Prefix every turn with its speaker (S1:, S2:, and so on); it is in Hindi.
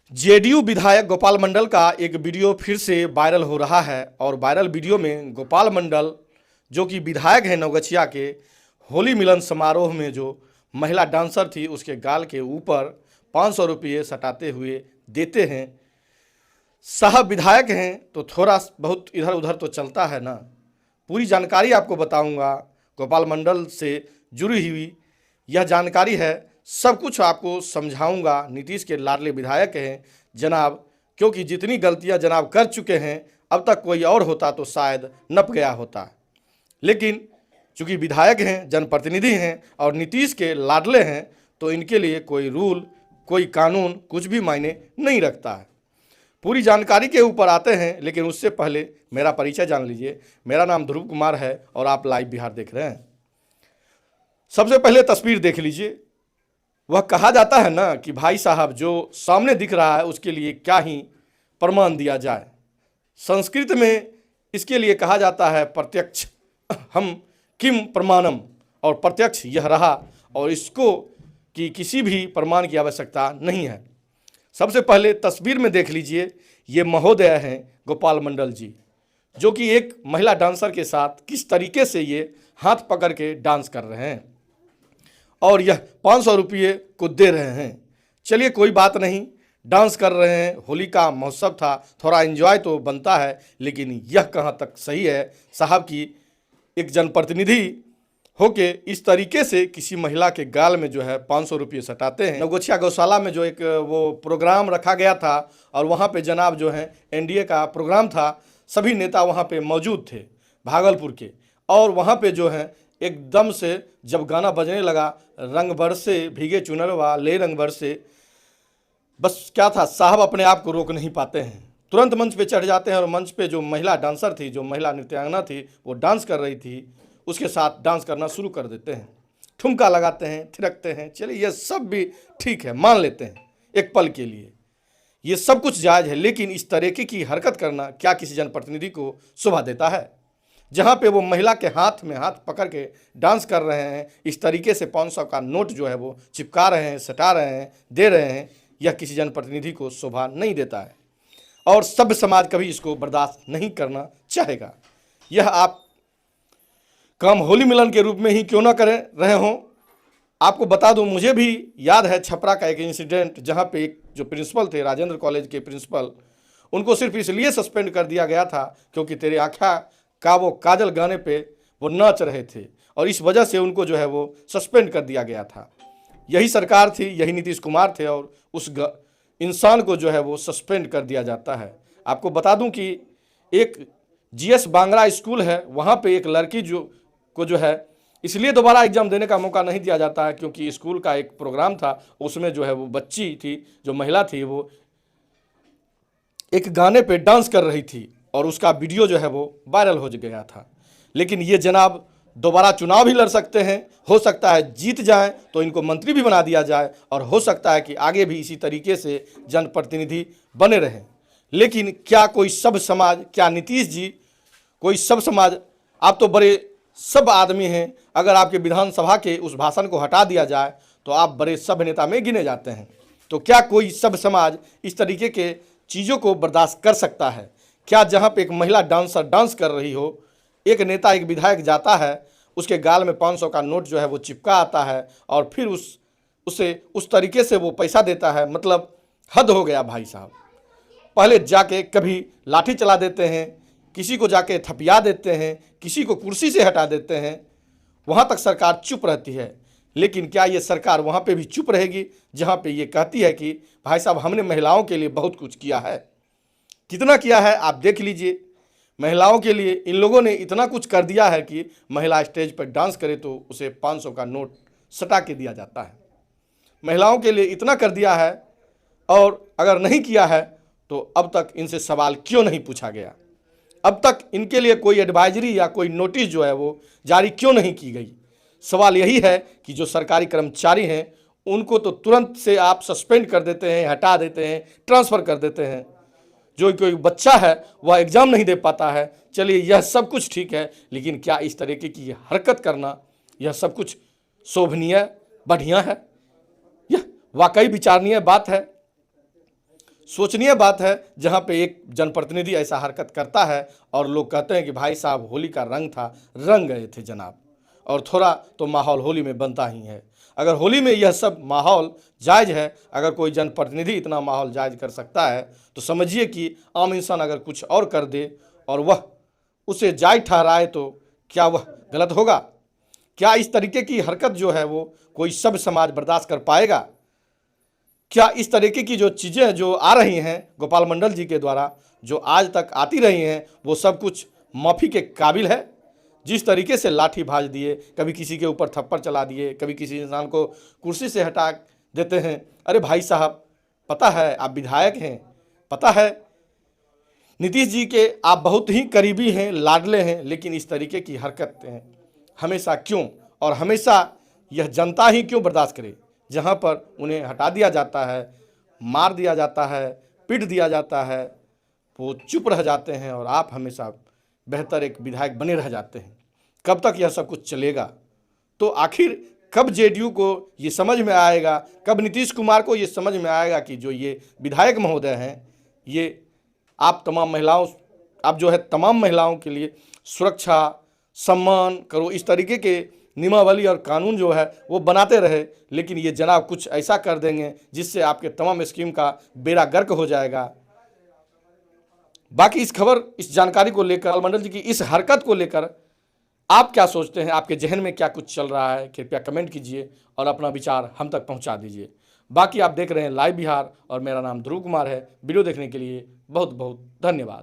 S1: जेडीयू विधायक गोपाल मंडल का एक वीडियो फिर से वायरल हो रहा है और वायरल वीडियो में गोपाल मंडल जो कि विधायक है नवगछिया के, होली मिलन समारोह में जो महिला डांसर थी उसके गाल के ऊपर 500 रुपये सटाते हुए देते हैं। साहब विधायक हैं तो थोड़ा बहुत इधर उधर तो चलता है ना। पूरी जानकारी आपको बताऊंगा, गोपाल मंडल से जुड़ी हुई यह जानकारी है, सब कुछ आपको समझाऊंगा। नीतीश के लाडले विधायक हैं जनाब, क्योंकि जितनी गलतियां जनाब कर चुके हैं, अब तक कोई और होता तो शायद नप गया होता, लेकिन चूंकि विधायक हैं, जनप्रतिनिधि हैं और नीतीश के लाडले हैं, तो इनके लिए कोई रूल, कोई कानून कुछ भी मायने नहीं रखता है। पूरी जानकारी के ऊपर आते हैं, लेकिन उससे पहले मेरा परिचय जान लीजिए। मेरा नाम ध्रुव कुमार है और आप लाइव बिहार देख रहे हैं। सबसे पहले तस्वीर देख लीजिए। वह कहा जाता है ना कि भाई साहब जो सामने दिख रहा है उसके लिए क्या ही प्रमाण दिया जाए। संस्कृत में इसके लिए कहा जाता है प्रत्यक्ष हम किम प्रमाणम, और प्रत्यक्ष यह रहा और इसको कि किसी भी प्रमाण की आवश्यकता नहीं है। सबसे पहले तस्वीर में देख लीजिए, ये महोदय हैं गोपाल मंडल जी, जो कि एक महिला डांसर के साथ किस तरीके से ये हाथ पकड़ के डांस कर रहे हैं और यह 500 रुपये को दे रहे हैं। चलिए कोई बात नहीं, डांस कर रहे हैं, होली का महोत्सव था, थोड़ा एंजॉय तो बनता है, लेकिन यह कहाँ तक सही है साहब की एक जनप्रतिनिधि होके इस तरीके से किसी महिला के गाल में जो है 500 रुपये सटाते हैं। नवगछिया गौशाला में जो एक वो प्रोग्राम रखा गया था और वहाँ पे जनाब जो है एनडीए का प्रोग्राम था, सभी नेता वहाँ पे मौजूद थे भागलपुर के, और वहाँ पे जो है एकदम से जब गाना बजने लगा, रंग बरसे भीगे चुनरवा ले रंग बरसे, बस क्या था, साहब अपने आप को रोक नहीं पाते हैं, तुरंत मंच पे चढ़ जाते हैं और मंच पे जो महिला डांसर थी, जो महिला नृत्यांगना थी, वो डांस कर रही थी, उसके साथ डांस करना शुरू कर देते हैं, ठुमका लगाते हैं, थिरकते हैं। चलिए ये सब भी ठीक है, मान लेते हैं एक पल के लिए, ये सब कुछ जायज़ है, लेकिन इस तरीके की हरकत करना क्या किसी जनप्रतिनिधि को शोभा देता है? जहाँ पे वो महिला के हाथ में हाथ पकड़ के डांस कर रहे हैं, इस तरीके से 500 का नोट जो है वो चिपका रहे हैं, सटा रहे हैं, दे रहे हैं, यह किसी जनप्रतिनिधि को शोभा नहीं देता है और सभ्य समाज कभी इसको बर्दाश्त नहीं करना चाहेगा। यह आप काम होली मिलन के रूप में ही क्यों ना करें रहे हों। आपको बता दूं, मुझे भी याद है छपरा का एक इंसिडेंट, जहाँ पे एक जो प्रिंसिपल थे, राजेंद्र कॉलेज के प्रिंसिपल, उनको सिर्फ इसलिए सस्पेंड कर दिया गया था क्योंकि तेरे आँखा का वो काजल गाने पे वो नाच रहे थे और इस वजह से उनको जो है वो सस्पेंड कर दिया गया था। यही सरकार थी, यही नीतीश कुमार थे और उस इंसान को जो है वो सस्पेंड कर दिया जाता है। आपको बता दूं कि एक जीएस बांगड़ा स्कूल है, वहाँ पे एक लड़की जो है इसलिए दोबारा एग्जाम देने का मौका नहीं दिया जाता है क्योंकि स्कूल का एक प्रोग्राम था, उसमें जो है वो बच्ची थी, जो महिला थी, वो एक गाने पे डांस कर रही थी और उसका वीडियो जो है वो वायरल हो गया था। लेकिन ये जनाब दोबारा चुनाव भी लड़ सकते हैं, हो सकता है जीत जाएं तो इनको मंत्री भी बना दिया जाए और हो सकता है कि आगे भी इसी तरीके से जनप्रतिनिधि बने रहें। लेकिन क्या कोई सब समाज, क्या नीतीश जी कोई सब समाज, आप तो बड़े सब आदमी हैं, अगर आपके विधानसभा के उस भाषण को हटा दिया जाए तो आप बड़े सब नेता में गिने जाते हैं, तो क्या कोई सब समाज इस तरीके के चीज़ों को बर्दाश्त कर सकता है? क्या जहाँ पे एक महिला डांसर डांस कर रही हो, एक नेता, एक विधायक जाता है, उसके गाल में 500 का नोट जो है वो चिपका आता है और फिर उसे उस तरीके से वो पैसा देता है? मतलब हद हो गया भाई साहब। पहले जाके कभी लाठी चला देते हैं, किसी को जाके थपिया देते हैं, किसी को कुर्सी से हटा देते हैं, वहाँ तक सरकार चुप रहती है। लेकिन क्या ये सरकार वहाँ पे भी चुप रहेगी जहाँ पे ये कहती है कि भाई साहब हमने महिलाओं के लिए बहुत कुछ किया है? कितना किया है आप देख लीजिए। महिलाओं के लिए इन लोगों ने इतना कुछ कर दिया है कि महिला स्टेज पर डांस करे तो उसे 500 का नोट सटा के दिया जाता है। महिलाओं के लिए इतना कर दिया है और अगर नहीं किया है तो अब तक इनसे सवाल क्यों नहीं पूछा गया? अब तक इनके लिए कोई एडवाइजरी या कोई नोटिस जो है वो जारी क्यों नहीं की गई? सवाल यही है कि जो सरकारी कर्मचारी हैं उनको तो तुरंत से आप सस्पेंड कर देते हैं, हटा देते हैं, ट्रांसफ़र कर देते हैं। जो कोई बच्चा है वह एग्ज़ाम नहीं दे पाता है। चलिए यह सब कुछ ठीक है, लेकिन क्या इस तरीके की हरकत करना यह सब कुछ शोभनीय, बढ़िया है? यह वाकई विचारणीय बात है। सोचनीय बात है जहाँ पे एक जनप्रतिनिधि ऐसा हरकत करता है और लोग कहते हैं कि भाई साहब होली का रंग था, रंग गए थे जनाब, और थोड़ा तो माहौल होली में बनता ही है। अगर होली में यह सब माहौल जायज़ है, अगर कोई जनप्रतिनिधि इतना माहौल जायज़ कर सकता है, तो समझिए कि आम इंसान अगर कुछ और कर दे और वह उसे जायज़ ठहराए तो क्या वह गलत होगा? क्या इस तरीके की हरकत जो है वो कोई सब समाज बर्दाश्त कर पाएगा? क्या इस तरीके की जो चीज़ें जो आ रही हैं गोपाल मंडल जी के द्वारा, जो आज तक आती रही हैं, वो सब कुछ माफ़ी के काबिल है? जिस तरीके से लाठी भाज दिए, कभी किसी के ऊपर थप्पड़ चला दिए, कभी किसी इंसान को कुर्सी से हटा देते हैं। अरे भाई साहब, पता है आप विधायक हैं, पता है नीतीश जी के आप बहुत ही करीबी हैं, लाडले हैं, लेकिन इस तरीके की हरकतें हमेशा क्यों, और हमेशा यह जनता ही क्यों बर्दाश्त करे? जहां पर उन्हें हटा दिया जाता है, मार दिया जाता है, पीट दिया जाता है, वो चुप रह जाते हैं और आप हमेशा बेहतर एक विधायक बने रह जाते हैं। कब तक यह सब कुछ चलेगा? तो आखिर कब जेडीयू को ये समझ में आएगा, कब नीतीश कुमार को ये समझ में आएगा कि जो ये विधायक महोदय हैं, ये आप जो है तमाम महिलाओं के लिए सुरक्षा, सम्मान करो, इस तरीके के नियमावली और कानून जो है वो बनाते रहे, लेकिन ये जनाब कुछ ऐसा कर देंगे जिससे आपके तमाम स्कीम का बेड़ा गर्क हो जाएगा। बाकी इस जानकारी को लेकर, मंडल जी की इस हरकत को लेकर आप क्या सोचते हैं? आपके जहन में क्या कुछ चल रहा है? कृपया कमेंट कीजिए और अपना विचार हम तक पहुंचा दीजिए। बाकी आप देख रहे हैं लाइव बिहार और मेरा नाम ध्रुव कुमार है। वीडियो देखने के लिए बहुत बहुत धन्यवाद।